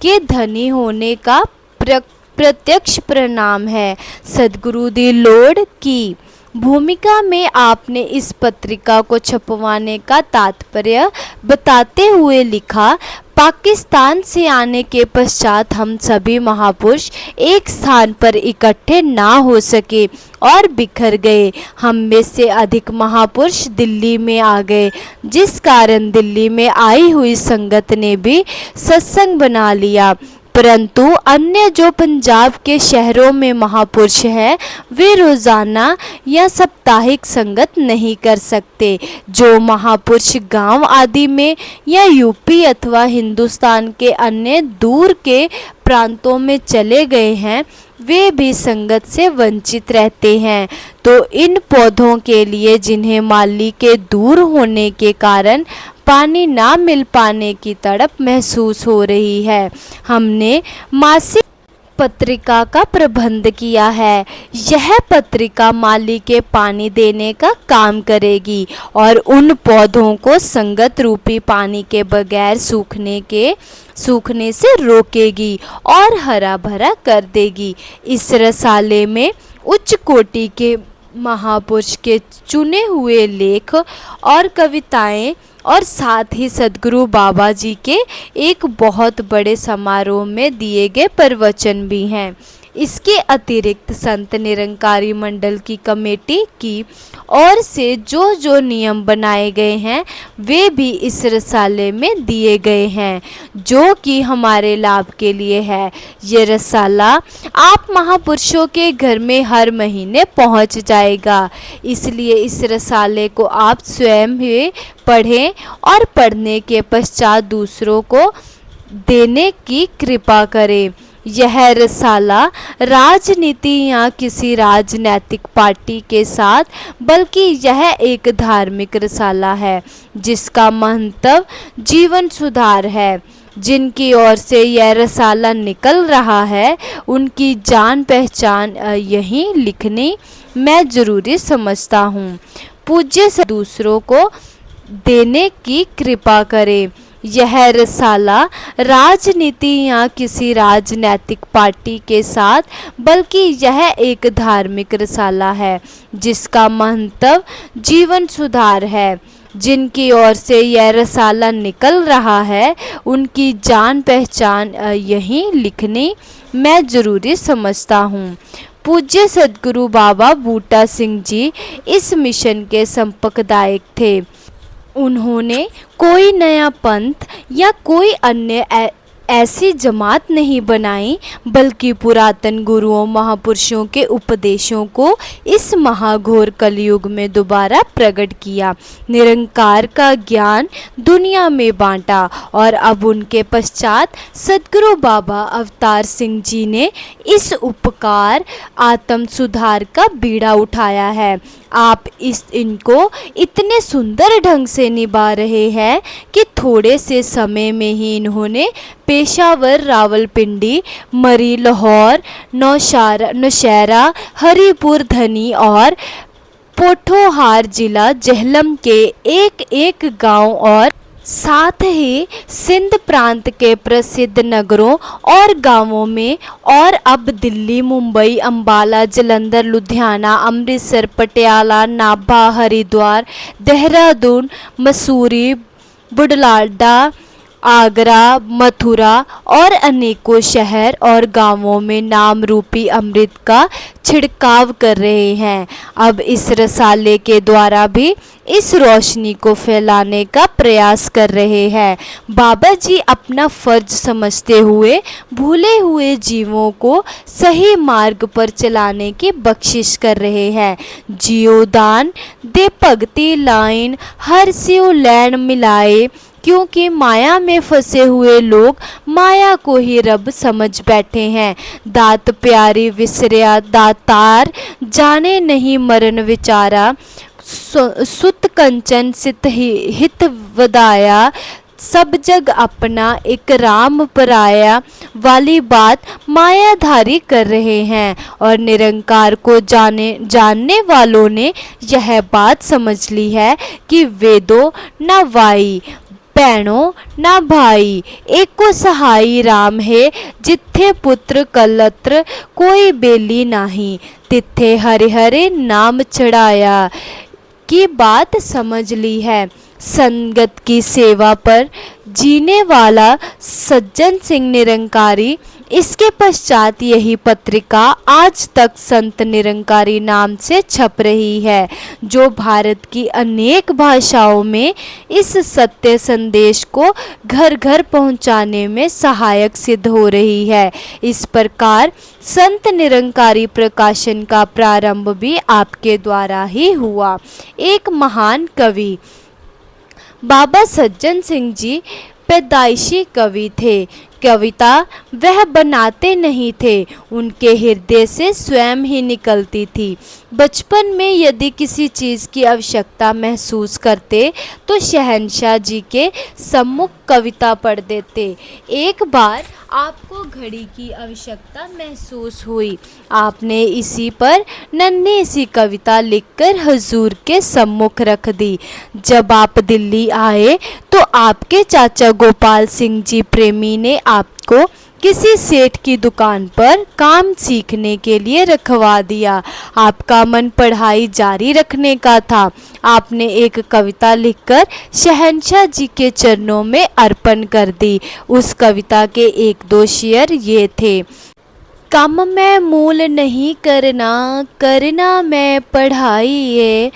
के धनी होने का प्रत्यक्ष परिणाम है। सदगुरु दी लॉर्ड की भूमिका में आपने इस पत्रिका को छपवाने का तात्पर्य बताते हुए लिखा, पाकिस्तान से आने के पश्चात हम सभी महापुरुष एक स्थान पर इकट्ठे ना हो सके और बिखर गए। हम में से अधिक महापुरुष दिल्ली में आ गए, जिस कारण दिल्ली में आई हुई संगत ने भी सत्संग बना लिया, परंतु अन्य जो पंजाब के शहरों में महापुरुष हैं वे रोज़ाना या साप्ताहिक संगत नहीं कर सकते। जो महापुरुष गांव आदि में या यूपी अथवा हिंदुस्तान के अन्य दूर के प्रांतों में चले गए हैं वे भी संगत से वंचित रहते हैं। तो इन पौधों के लिए जिन्हें माली के दूर होने के कारण पानी ना मिल पाने की तड़प महसूस हो रही है, हमने मासिक पत्रिका का प्रबंध किया है। यह पत्रिका माली के पानी देने का काम करेगी और उन पौधों को संगत रूपी पानी के बगैर सूखने से रोकेगी और हरा भरा कर देगी। इस रसाले में उच्च कोटि के महापुरुष के चुने हुए लेख और कविताएं और साथ ही सदगुरु बाबा जी के एक बहुत बड़े समारोह में दिए गए प्रवचन भी हैं। इसके अतिरिक्त संत निरंकारी मंडल की कमेटी की ओर से जो जो नियम बनाए गए हैं वे भी इस रसाले में दिए गए हैं, जो कि हमारे लाभ के लिए है। ये रसाला आप महापुरुषों के घर में हर महीने पहुंच जाएगा, इसलिए इस रसाले को आप स्वयं ही पढ़ें और पढ़ने के पश्चात दूसरों को देने की कृपा करें। यह रसाला राजनीति या किसी राजनैतिक पार्टी के साथ, बल्कि यह एक धार्मिक रसाला है जिसका महत्व जीवन सुधार है। जिनकी ओर से यह रसाला निकल रहा है उनकी जान पहचान यहीं लिखनी मैं ज़रूरी समझता हूँ। पूज्य से दूसरों को देने की कृपा करें। यह रसाला राजनीति या किसी राजनैतिक पार्टी के साथ, बल्कि यह एक धार्मिक रसाला है जिसका महत्व जीवन सुधार है। जिनकी ओर से यह रसाला निकल रहा है उनकी जान पहचान यहीं लिखनी मैं ज़रूरी समझता हूँ। पूज्य सदगुरु बाबा बूटा सिंह जी इस मिशन के संपादक थे। उन्होंने कोई नया पंथ या कोई अन्य ऐसी जमात नहीं बनाई, बल्कि पुरातन गुरुओं महापुरुषों के उपदेशों को इस महाघोर कलयुग में दोबारा प्रकट किया, निरंकार का ज्ञान दुनिया में बांटा और अब उनके पश्चात सदगुरु बाबा अवतार सिंह जी ने इस उपकार आत्म सुधार का बीड़ा उठाया है। आप इनको इतने सुंदर ढंग से निभा रहे हैं कि थोड़े से समय में ही इन्होंने पेशावर, रावलपिंडी, मरी, लाहौर, नौशहरा, हरिपुर, धनी और पोठोहार जिला जेहलम के एक एक गांव और साथ ही सिंध प्रांत के प्रसिद्ध नगरों और गांवों में और अब दिल्ली, मुंबई, अंबाला, जालंधर, लुधियाना, अमृतसर, पटियाला, नाभा, हरिद्वार, देहरादून, मसूरी, बुढलाडा, आगरा, मथुरा और अनेकों शहर और गांवों में नाम रूपी अमृत का छिड़काव कर रहे हैं। अब इस रसाले के द्वारा भी इस रोशनी को फैलाने का प्रयास कर रहे हैं। बाबा जी अपना फर्ज समझते हुए भूले हुए जीवों को सही मार्ग पर चलाने की बख्शिश कर रहे हैं। जियो दान दे भगती लाइन हर सियो लैन मिलाए, क्योंकि माया में फंसे हुए लोग माया को ही रब समझ बैठे हैं। दात प्यारी विसरिया दातार, जाने नहीं मरण विचारा, सुत कंचन सित हित वदाया, सब जग अपना एक राम पराया वाली बात मायाधारी कर रहे हैं। और निरंकार को जानने वालों ने यह बात समझ ली है कि वेदों न वाई, भैणों ना भाई, एको सहाई राम है, जिथे पुत्र कलत्र कोई बेली नाही, तिथे हरे हरे नाम चढ़ाया की बात समझ ली है। संगत की सेवा पर जीने वाला सज्जन सिंह निरंकारी, इसके पश्चात यही पत्रिका आज तक संत निरंकारी नाम से छप रही है, जो भारत की अनेक भाषाओं में इस सत्य संदेश को घर घर पहुंचाने में सहायक सिद्ध हो रही है। इस प्रकार संत निरंकारी प्रकाशन का प्रारंभ भी आपके द्वारा ही हुआ। एक महान कवि बाबा सज्जन सिंह जी पैदाइशी कवि थे। कविता वह बनाते नहीं थे, उनके हृदय से स्वयं ही निकलती थी। बचपन में यदि किसी चीज़ की आवश्यकता महसूस करते तो शहंशाह जी के सम्मुख कविता पढ़ देते। एक बार आपको घड़ी की आवश्यकता महसूस हुई, आपने इसी पर नन्ही सी कविता लिखकर हुजूर के सम्मुख रख दी। जब आप दिल्ली आए तो आपके चाचा गोपाल सिंह जी प्रेमी ने आपको किसी सेठ की दुकान पर काम सीखने के लिए रखवा दिया। आपका मन पढ़ाई जारी रखने का था। आपने एक कविता लिखकर शहंशाह जी के चरणों में अर्पण कर दी। उस कविता के एक दो शेर ये थे। काम मैं मूल नहीं करना, करना मैं पढ़ाई है।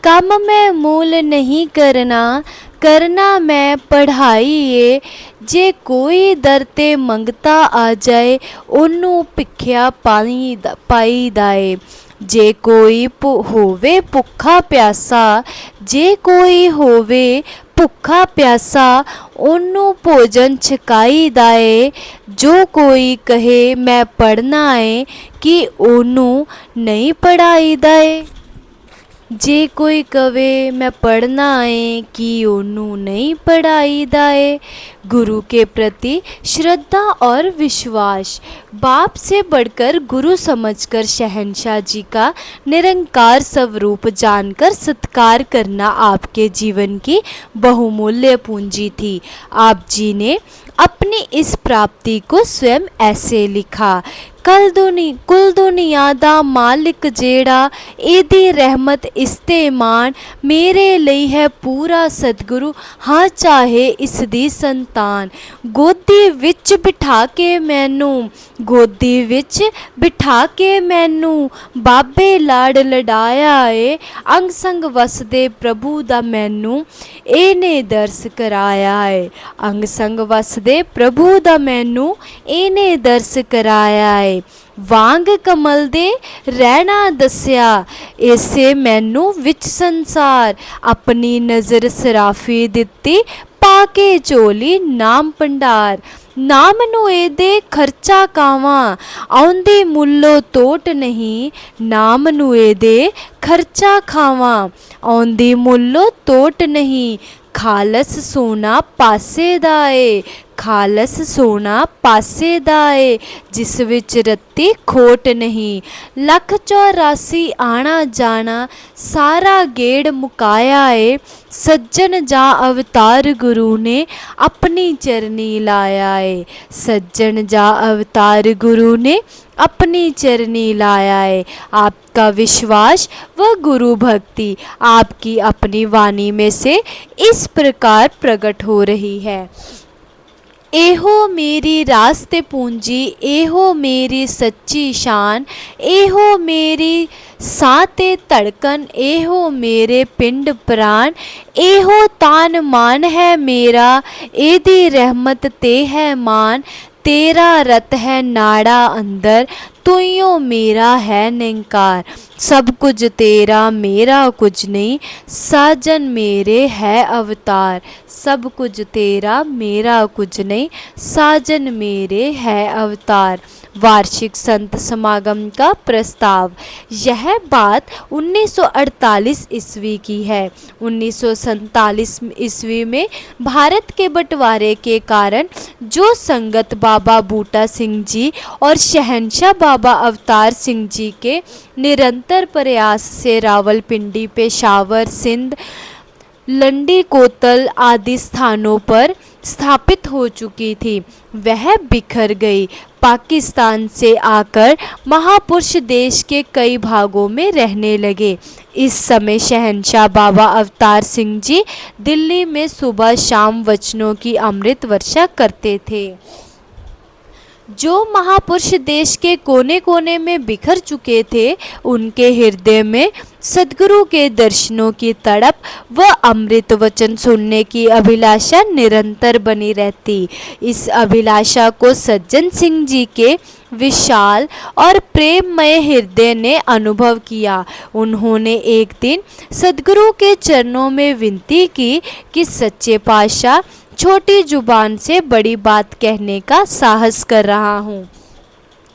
काम मैं मूल नहीं करना, करना मैं पढ़ाई है। जे कोई दरते मंगता आ जाए, ओनू भिख्या पाई दाए। जे कोई होवे भुखा प्यासा, जे कोई होवे भुखा प्यासा, ओनू भोजन छकाई दाए। जो कोई कहे मैं पढ़ना है, कि ओनू नहीं पढ़ाई दाए। जे कोई कवे मैं पढ़ना है, कि ओनू नहीं पढ़ाई दाए। गुरु के प्रति श्रद्धा और विश्वास। बाप से बढ़कर गुरु समझकर शहंशाह जी का निरंकार स्वरूप जानकर सत्कार करना आपके जीवन की बहुमूल्य पूंजी थी। आप जी ने अपनी इस प्राप्ति को स्वयं ऐसे लिखा। कुल दुनिया दा मालिक जेड़ा, एदी रहमत इस्तेमान, मेरे ਲਈ है पूरा सतगुरु, हाँ चाहे इस दी संतान। गोदी विच बिठा के मैनू, गोदी विच बिठा के मैनू, बाबे लाड़ लड़ाया है। अंग संग वसदे प्रभु दा मैनू, एने दर्श कराया है। अंग संग वसदे प्रभु दा मैनू, एने दर्श कराया है। वांग कमल दे रहना दस्या, ऐसे मैनू विच संसार। अपनी नज़र सराफी दिती, पाके चोली नाम भंडार। ਨਾਮ ਨੂੰ ਇਹਦੇ ਖਰਚਾ ਕਾਵਾਂ, ਆਉਂਦੀ ਮੁੱਲੋਂ ਤੋਟ ਨਹੀਂ, ਨਾਮ ਨੂੰ ਇਹਦੇ ਖਰਚਾ ਖਾਵਾਂ, ਆਉਂਦੀ ਮੁੱਲੋਂ ਤੋਟ ਨਹੀਂ। ਖਾਲਸ ਸੋਨਾ ਪਾਸੇ ਦਾ ਏ, ਖਾਲਸ ਸੋਨਾ ਪਾਸੇ ਦਾ ਏ, ਜਿਸ ਵਿੱਚ ਰੱਤੀ ਖੋਟ ਨਹੀਂ। ਲੱਖ 84 ਆਣਾ ਜਾਣਾ, ਸਾਰਾ ਗੇੜ ਮੁਕਾਇਆ ਏ, ਸੱਜਣ ਜਾ ਅਵਤਾਰ ਗੁਰੂ ਨੇ अपनी चरनी लाया है, सज्जन जा अवतार गुरु ने अपनी चरनी लाया है। आपका विश्वास व गुरु भक्ति आपकी अपनी वाणी में से इस प्रकार प्रकट हो रही है। एहो मेरी रास्ते पूंजी, एहो मेरी सच्ची शान, एहो मेरी साते धड़कन, एहो मेरे पिंड प्राण, एहो तान मान है मेरा, एदी रहमत ते है मान, तेरा रत है नाड़ा अंदर, तुइयों मेरा है निंकार। सब कुछ तेरा मेरा कुछ नहीं, साजन मेरे है अवतार। सब कुछ तेरा मेरा कुछ नहीं, साजन मेरे है अवतार। वार्षिक संत समागम का प्रस्ताव। यह बात 1948 ईस्वी की है। 1947 ईस्वी में भारत के बंटवारे के कारण जो संगत बाबा बूटा सिंह जी और शहंशाह बाबा अवतार सिंह जी के निरंतर प्रयास से रावलपिंडी, पेशावर, सिंध, लंडी कोतल आदि स्थानों पर स्थापित हो चुकी थी, वह बिखर गई। पाकिस्तान से आकर महापुरुष देश के कई भागों में रहने लगे। इस समय शहंशाह बाबा अवतार सिंह जी दिल्ली में सुबह शाम वचनों की अमृत वर्षा करते थे। जो महापुरुष देश के कोने कोने में बिखर चुके थे, उनके हृदय में सद्गुरु के दर्शनों की तड़प व अमृत वचन सुनने की अभिलाषा निरंतर बनी रहती। इस अभिलाषा को सज्जन सिंह जी के विशाल और प्रेममय हृदय ने अनुभव किया। उन्होंने एक दिन सद्गुरु के चरणों में विनती की कि सच्चे पातशाह, छोटी जुबान से बड़ी बात कहने का साहस कर रहा हूँ।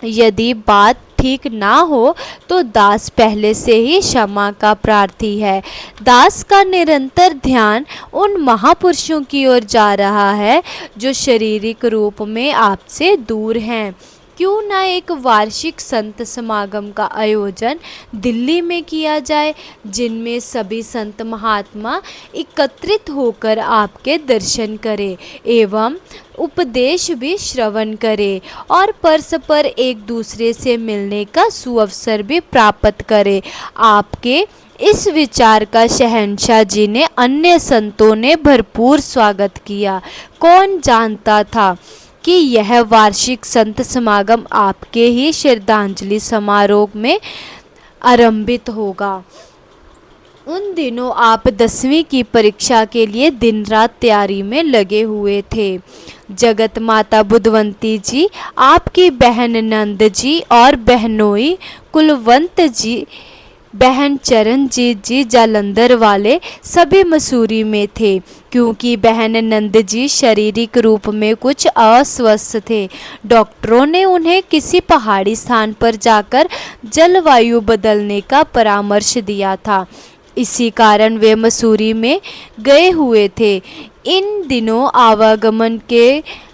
यदि बात ठीक ना हो तो दास पहले से ही क्षमा का प्रार्थी है। दास का निरंतर ध्यान उन महापुरुषों की ओर जा रहा है जो शारीरिक रूप में आपसे दूर हैं। क्यों ना एक वार्षिक संत समागम का आयोजन दिल्ली में किया जाए, जिनमें सभी संत महात्मा एकत्रित होकर आपके दर्शन करें एवं उपदेश भी श्रवण करें और परस्पर एक दूसरे से मिलने का सुअवसर भी प्राप्त करें। आपके इस विचार का शहंशाह जी ने अन्य संतों ने भरपूर स्वागत किया। कौन जानता था कि यह वार्षिक संत समागम आपके ही श्रद्धांजलि समारोह में आरंभित होगा। उन दिनों आप 10वीं की परीक्षा के लिए दिन रात तैयारी में लगे हुए थे। जगत माता बुधवंती जी, आपकी बहन नंद जी और बहनोई कुलवंत जी, बहन चरणजीत जी जालंधर वाले सभी मसूरी में थे, क्योंकि बहन नंद जी शारीरिक रूप में कुछ अस्वस्थ थे। डॉक्टरों ने उन्हें किसी पहाड़ी स्थान पर जाकर जलवायु बदलने का परामर्श दिया था। इसी कारण वे मसूरी में गए हुए थे। इन दिनों आवागमन के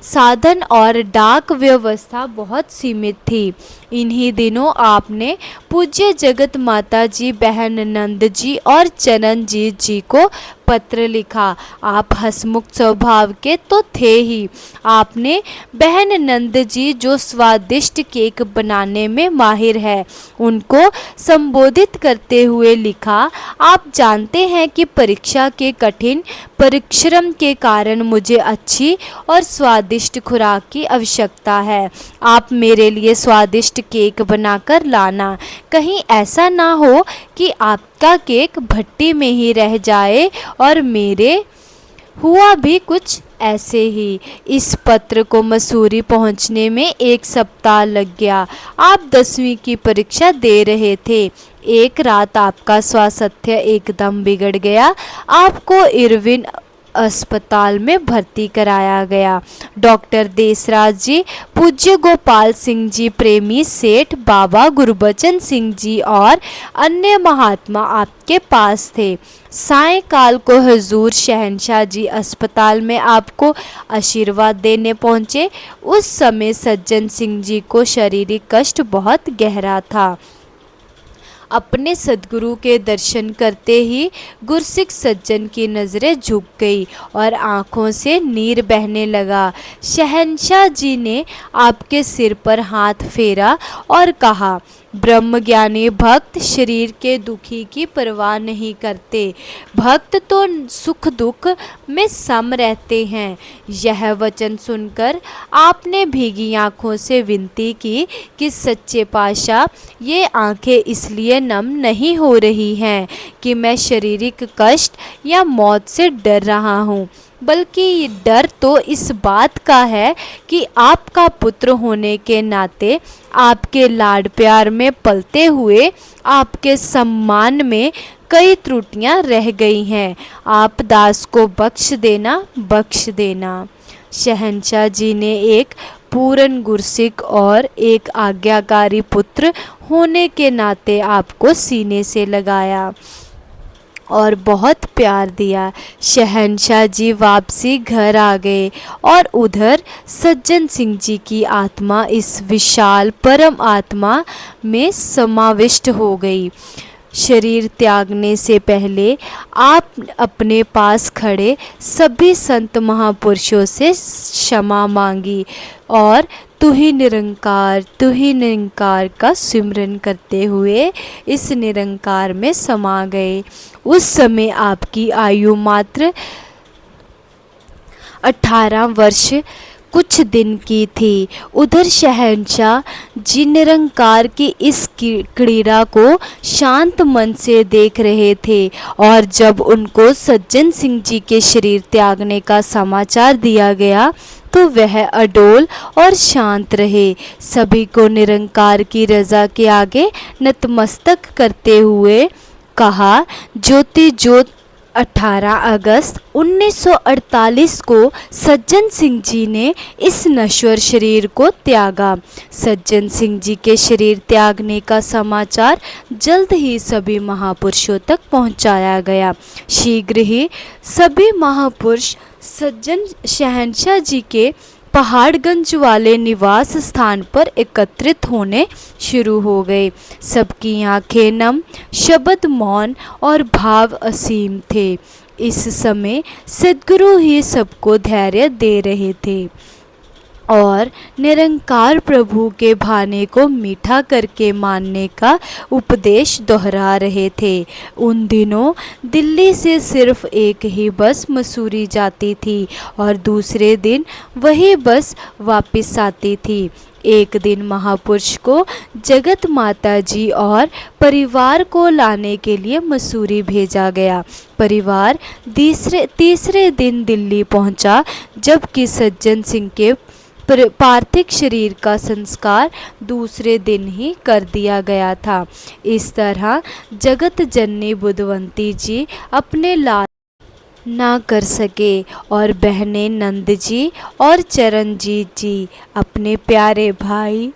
साधन और डाक व्यवस्था बहुत सीमित थी। इन्हीं दिनों आपने पूज्य जगत माता जी, बहन नंद जी और चरणजीत जी को पत्र लिखा। आप हसमुख स्वभाव के तो थे ही। आपने बहन नंद जी, जो स्वादिष्ट केक बनाने में माहिर है, उनको संबोधित करते हुए लिखा, आप जानते हैं कि परीक्षा के कठिन परिश्रम के कारण मुझे अच्छी और स्वादिष्ट खुराक की आवश्यकता है। आप मेरे लिए स्वादिष्ट केक बनाकर लाना। कहीं ऐसा ना हो कि आपका केक भट्टी में ही रह जाए और मेरे हुआ भी कुछ ऐसे ही। इस पत्र को मसूरी पहुंचने में 1 सप्ताह लग गया। आप 10वीं की परीक्षा दे रहे थे। एक रात आपका स्वास्थ्य एकदम बिगड़ गया। आपको इरविन अस्पताल में भर्ती कराया गया। डॉक्टर देसराज जी, पूज्य गोपाल सिंह जी प्रेमी सेठ, बाबा गुरबचन सिंह जी और अन्य महात्मा आपके पास थे। सायंकाल को हुजूर शहंशाह जी अस्पताल में आपको आशीर्वाद देने पहुँचे। उस समय सज्जन सिंह जी को शारीरिक कष्ट बहुत गहरा था। अपने सद्गुरु के दर्शन करते ही गुरसिख सज्जन की नज़रें झुक गई और आँखों से नीर बहने लगा। शहंशाह जी ने आपके सिर पर हाथ फेरा और कहा, ब्रह्मज्ञानी भक्त शरीर के दुखी की परवाह नहीं करते, भक्त तो सुख दुख में सम रहते हैं। यह वचन सुनकर आपने भीगी आँखों से विनती की कि सच्चे पातशाह, ये आँखें इसलिए नम नहीं हो रही हैं कि मैं शारीरिक कष्ट या मौत से डर रहा हूँ, बल्कि डर तो इस बात का है कि आपका पुत्र होने के नाते आपके लाड प्यार में पलते हुए आपके सम्मान में कई त्रुटियां रह गई हैं। आप दास को बख्श देना, बख्श देना। शहंशाह जी ने एक पूर्ण गुरसिख और एक आज्ञाकारी पुत्र होने के नाते आपको सीने से लगाया और बहुत प्यार दिया। शहंशाह जी वापसी घर आ गए और उधर सज्जन सिंह जी की आत्मा इस विशाल परम आत्मा में समाविष्ट हो गई। शरीर त्यागने से पहले आप अपने पास खड़े सभी संत महापुरुषों से क्षमा मांगी और तू ही निरंकार का सिमरन करते हुए इस निरंकार में समा गए। उस समय आपकी आयु मात्र 18 वर्ष कुछ दिन की थी। उधर शहंशाह जी निरंकार की इस क्रीड़ा को शांत मन से देख रहे थे और जब उनको सज्जन सिंह जी के शरीर त्यागने का समाचार दिया गया तो वह अडोल और शांत रहे। सभी को निरंकार की रजा के आगे नतमस्तक करते हुए कहा, ज्योति ज्योत। 18 अगस्त 1948 को सज्जन सिंह जी ने इस नश्वर शरीर को त्यागा। सज्जन सिंह जी के शरीर त्यागने का समाचार जल्द ही सभी महापुरुषों तक पहुंचाया गया। शीघ्र ही सभी महापुरुष सज्जन शहंशाह जी के पहाड़गंज वाले निवास स्थान पर एकत्रित होने शुरू हो गए। सबकी आंखें नम, शब्द मौन और भाव असीम थे। इस समय सद्गुरु ही सबको धैर्य दे रहे थे और निरंकार प्रभु के भाने को मीठा करके मानने का उपदेश दोहरा रहे थे। उन दिनों दिल्ली से सिर्फ एक ही बस मसूरी जाती थी और दूसरे दिन वही बस वापस आती थी। एक दिन महापुरुष को जगत माता जी और परिवार को लाने के लिए मसूरी भेजा गया। परिवार तीसरे दिन दिल्ली पहुंचा, जबकि सज्जन सिंह के पार्थिव शरीर का संस्कार दूसरे दिन ही कर दिया गया था। इस तरह जगत जननी बुधवंती जी अपने लाल ना कर सके और बहनें नंद जी और चरणजीत जी अपने प्यारे भाई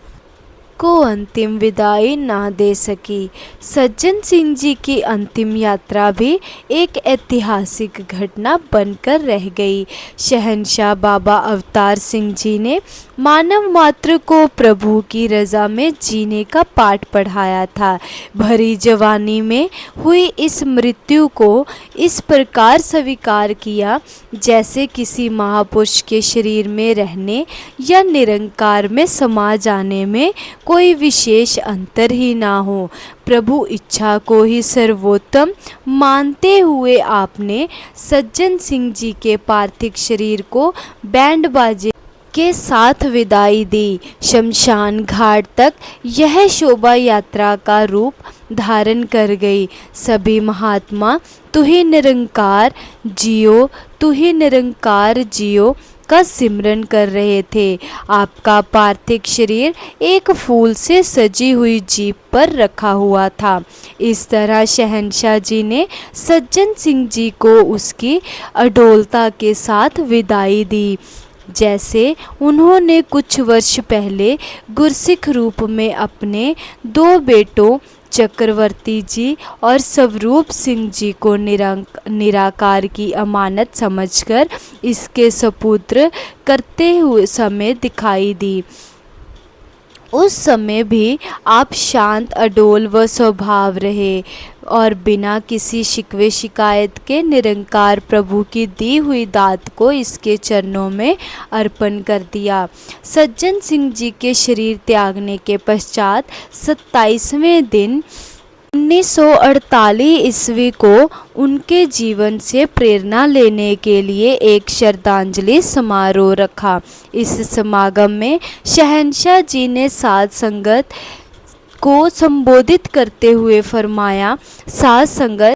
को अंतिम विदाई ना दे सकी। सज्जन सिंह जी की अंतिम यात्रा भी एक ऐतिहासिक घटना बनकर रह गई। शहंशाह बाबा अवतार सिंह जी ने मानव मात्र को प्रभु की रज़ा में जीने का पाठ पढ़ाया था। भरी जवानी में हुई इस मृत्यु को इस प्रकार स्वीकार किया जैसे किसी महापुरुष के शरीर में रहने या निरंकार में समा जाने में कोई विशेष अंतर ही ना हो। प्रभु इच्छा को ही सर्वोत्तम मानते हुए आपने सज्जन सिंह जी के पार्थिव शरीर को बैंड बाजे के साथ विदाई दी। शमशान घाट तक यह शोभा यात्रा का रूप धारण कर गई। सभी महात्मा तू ही निरंकार जियो, तू ही निरंकार जियो का सिमरन कर रहे थे। आपका पार्थिव शरीर एक फूल से सजी हुई जीप पर रखा हुआ था। इस तरह शहंशाह जी ने सज्जन सिंह जी को उसकी अडोलता के साथ विदाई दी, जैसे उन्होंने कुछ वर्ष पहले गुरसिख रूप में अपने 2 बेटों चक्रवर्ती जी और स्वरूप सिंह जी को निराकार की अमानत समझकर इसके सपुत्र करते हुए समय दिखाई दी। उस समय भी आप शांत, अडोल व स्वभाव रहे और बिना किसी शिकवे शिकायत के निरंकार प्रभु की दी हुई दात को इसके चरणों में अर्पण कर दिया। सज्जन सिंह जी के शरीर त्यागने के पश्चात 27वें दिन 1948 ईस्वी को उनके जीवन से प्रेरणा लेने के लिए एक श्रद्धांजलि समारोह रखा। इस समागम में शहंशाह जी ने साध संगत को संबोधित करते हुए फरमाया, साध संगत,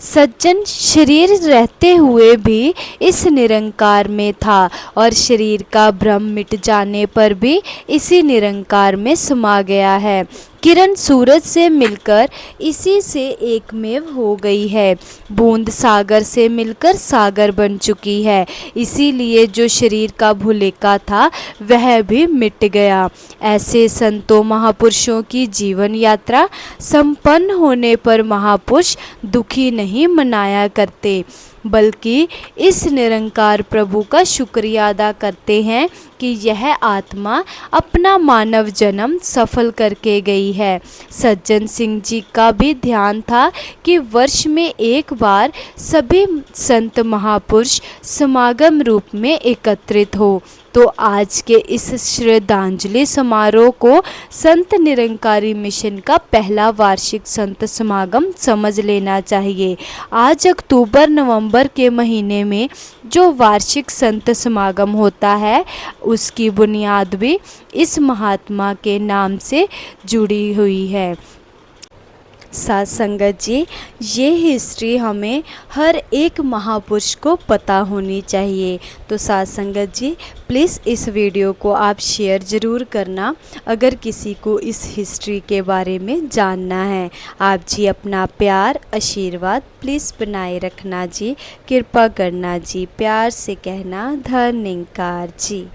सज्जन शरीर रहते हुए भी इस निरंकार में था और शरीर का भ्रम मिट जाने पर भी इसी निरंकार में समा गया है। किरण सूरज से मिलकर इसी से एकमेव हो गई है। बूंद सागर से मिलकर सागर बन चुकी है। इसीलिए जो शरीर का भुलेखा था वह भी मिट गया। ऐसे संतों महापुरुषों की जीवन यात्रा संपन्न होने पर महापुरुष दुखी नहीं मनाया करते, बल्कि इस निरंकार प्रभु का शुक्रिया अदा करते हैं कि यह आत्मा अपना मानव जन्म सफल करके गई है। सज्जन सिंह जी का भी ध्यान था कि वर्ष में एक बार सभी संत महापुरुष समागम रूप में एकत्रित हो, तो आज के इस श्रद्धांजलि समारोह को संत निरंकारी मिशन का पहला वार्षिक संत समागम समझ लेना चाहिए। आज अक्टूबर नवंबर के महीने में जो वार्षिक संत समागम होता है उसकी बुनियाद भी इस महात्मा के नाम से जुड़ी हुई है। साथ संगत जी, ये हिस्ट्री हमें हर एक महापुरुष को पता होनी चाहिए। तो साथ संगत जी, प्लीज़ इस वीडियो को आप शेयर ज़रूर करना अगर किसी को इस हिस्ट्री के बारे में जानना है। आप जी अपना प्यार आशीर्वाद प्लीज़ बनाए रखना जी, कृपा करना जी, प्यार से कहना धन्यवाद जी।